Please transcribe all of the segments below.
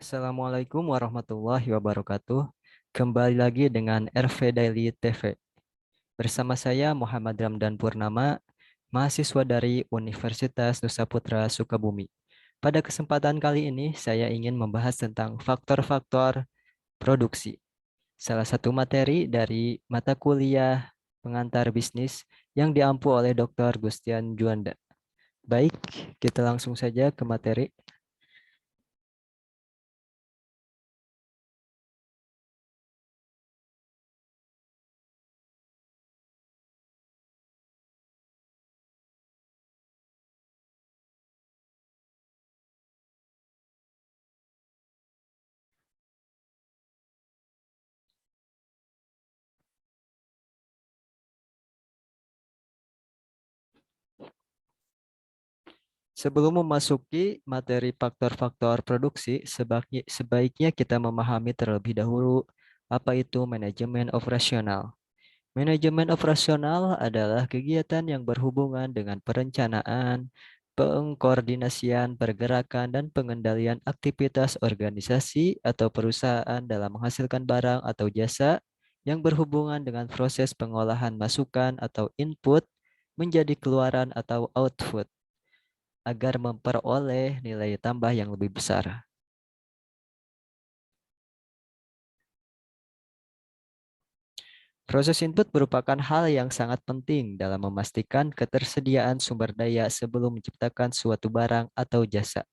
Assalamualaikum warahmatullahi wabarakatuh. Kembali lagi dengan RV Daily TV. Bersama saya Muhammad Ramdan Purnama, mahasiswa dari Universitas Nusa Putra Sukabumi. Pada kesempatan kali ini, saya ingin membahas tentang faktor-faktor produksi. Salah satu materi dari mata kuliah pengantar bisnis yang diampu oleh Dr. Gustian Juanda. Baik, kita langsung saja ke materi. Sebelum memasuki materi faktor-faktor produksi, sebaiknya kita memahami terlebih dahulu apa itu manajemen operasional. Manajemen operasional adalah kegiatan yang berhubungan dengan perencanaan, pengkoordinasian, pergerakan, dan pengendalian aktivitas organisasi atau perusahaan dalam menghasilkan barang atau jasa yang berhubungan dengan proses pengolahan masukan atau input menjadi keluaran atau output agar memperoleh nilai tambah yang lebih besar. Proses input merupakan hal yang sangat penting dalam memastikan ketersediaan sumber daya sebelum menciptakan suatu barang atau jasa.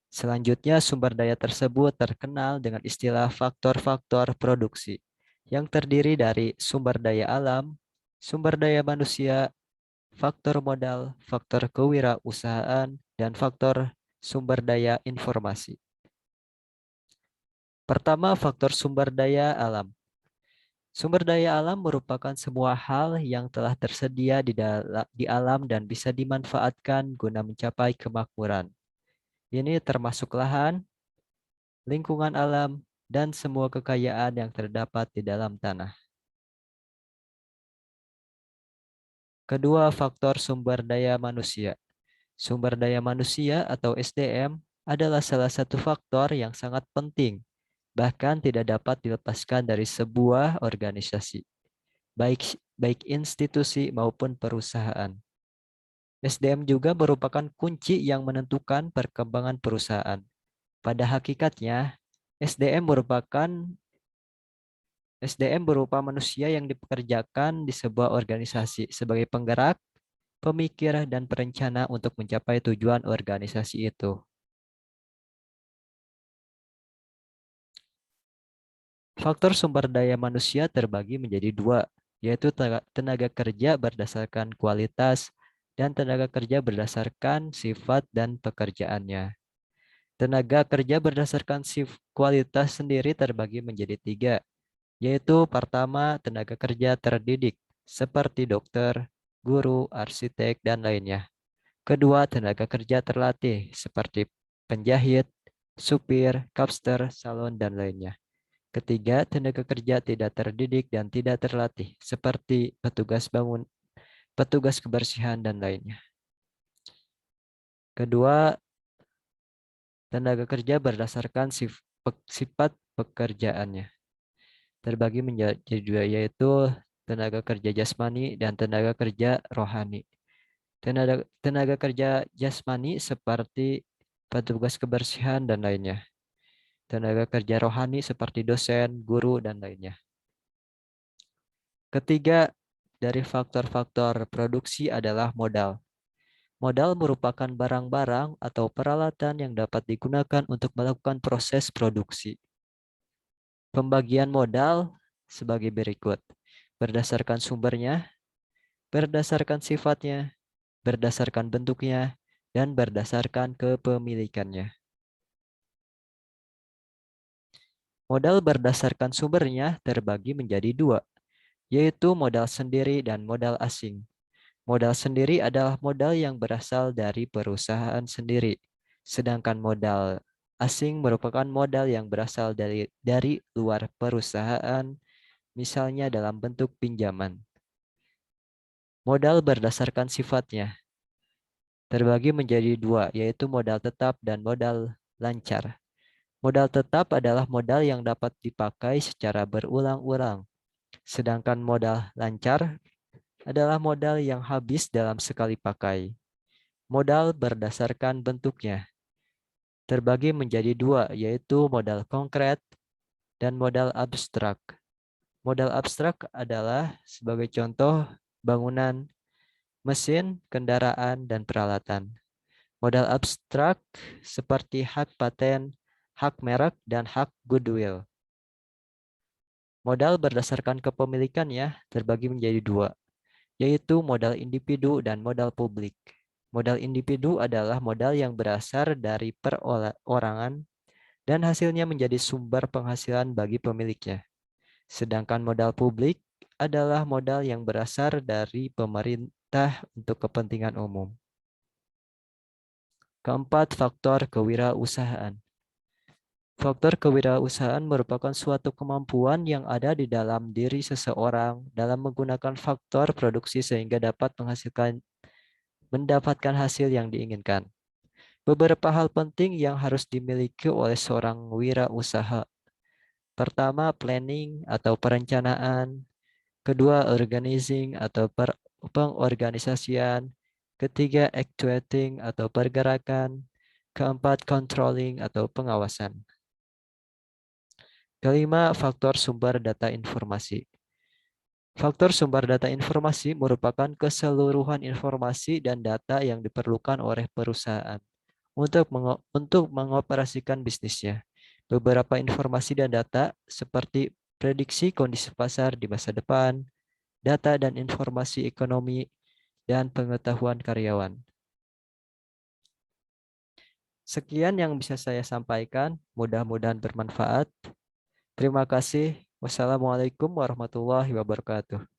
Selanjutnya, sumber daya tersebut terkenal dengan istilah faktor-faktor produksi, yang terdiri dari sumber daya alam, sumber daya manusia, faktor modal, faktor kewirausahaan, dan faktor sumber daya informasi. Pertama, faktor sumber daya alam. Sumber daya alam merupakan semua hal yang telah tersedia di alam dan bisa dimanfaatkan guna mencapai kemakmuran. Ini termasuk lahan, lingkungan alam, dan semua kekayaan yang terdapat di dalam tanah. Kedua, faktor sumber daya manusia. Sumber daya manusia atau SDM adalah salah satu faktor yang sangat penting, bahkan tidak dapat dilepaskan dari sebuah organisasi, baik baik institusi maupun perusahaan. SDM juga merupakan kunci yang menentukan perkembangan perusahaan. Pada hakikatnya, SDM berupa manusia yang dipekerjakan di sebuah organisasi sebagai penggerak, pemikir, dan perencana untuk mencapai tujuan organisasi itu. Faktor sumber daya manusia terbagi menjadi dua, yaitu tenaga kerja berdasarkan kualitas dan tenaga kerja berdasarkan sifat dan pekerjaannya. Tenaga kerja berdasarkan kualitas sendiri terbagi menjadi tiga, yaitu pertama tenaga kerja terdidik, seperti dokter, guru, arsitek, dan lainnya. Kedua, tenaga kerja terlatih, seperti penjahit, supir, kapster, salon, dan lainnya. Ketiga, tenaga kerja tidak terdidik dan tidak terlatih, seperti petugas bangun, petugas kebersihan, dan lainnya. Kedua, tenaga kerja berdasarkan sifat pekerjaannya. Terbagi menjadi dua, yaitu tenaga kerja jasmani dan tenaga kerja rohani. Tenaga kerja jasmani seperti petugas kebersihan dan lainnya. Tenaga kerja rohani seperti dosen, guru, dan lainnya. Ketiga, dari faktor-faktor produksi adalah modal. Modal merupakan barang-barang atau peralatan yang dapat digunakan untuk melakukan proses produksi. Pembagian modal sebagai berikut. Berdasarkan sumbernya, berdasarkan sifatnya, berdasarkan bentuknya, dan berdasarkan kepemilikannya. Modal berdasarkan sumbernya terbagi menjadi dua, yaitu modal sendiri dan modal asing. Modal sendiri adalah modal yang berasal dari perusahaan sendiri, sedangkan modal asing merupakan modal yang berasal dari luar perusahaan, misalnya dalam bentuk pinjaman. Modal berdasarkan sifatnya terbagi menjadi dua, yaitu modal tetap dan modal lancar. Modal tetap adalah modal yang dapat dipakai secara berulang-ulang. Sedangkan modal lancar adalah modal yang habis dalam sekali pakai. Modal berdasarkan bentuknya terbagi menjadi dua, yaitu modal konkret dan modal abstrak. Modal abstrak adalah sebagai contoh bangunan, mesin, kendaraan, dan peralatan. Modal abstrak seperti hak paten, hak merek, dan hak goodwill. Modal berdasarkan kepemilikan ya terbagi menjadi dua, yaitu modal individu dan modal publik. Modal individu adalah modal yang berasal dari perorangan dan hasilnya menjadi sumber penghasilan bagi pemiliknya. Sedangkan modal publik adalah modal yang berasal dari pemerintah untuk kepentingan umum. Keempat, faktor kewirausahaan. Faktor kewirausahaan merupakan suatu kemampuan yang ada di dalam diri seseorang dalam menggunakan faktor produksi sehingga dapat mendapatkan hasil yang diinginkan. Beberapa hal penting yang harus dimiliki oleh seorang wirausaha. Pertama, planning atau perencanaan. Kedua, organizing atau pengorganisasian. Ketiga, actuating atau pergerakan. Keempat, controlling atau pengawasan. Kelima, faktor sumber data informasi. Faktor sumber data informasi merupakan keseluruhan informasi dan data yang diperlukan oleh perusahaan untuk mengoperasikan bisnisnya. Beberapa informasi dan data seperti prediksi kondisi pasar di masa depan, data dan informasi ekonomi, dan pengetahuan karyawan. Sekian yang bisa saya sampaikan, mudah-mudahan bermanfaat. Terima kasih. Wassalamualaikum warahmatullahi wabarakatuh.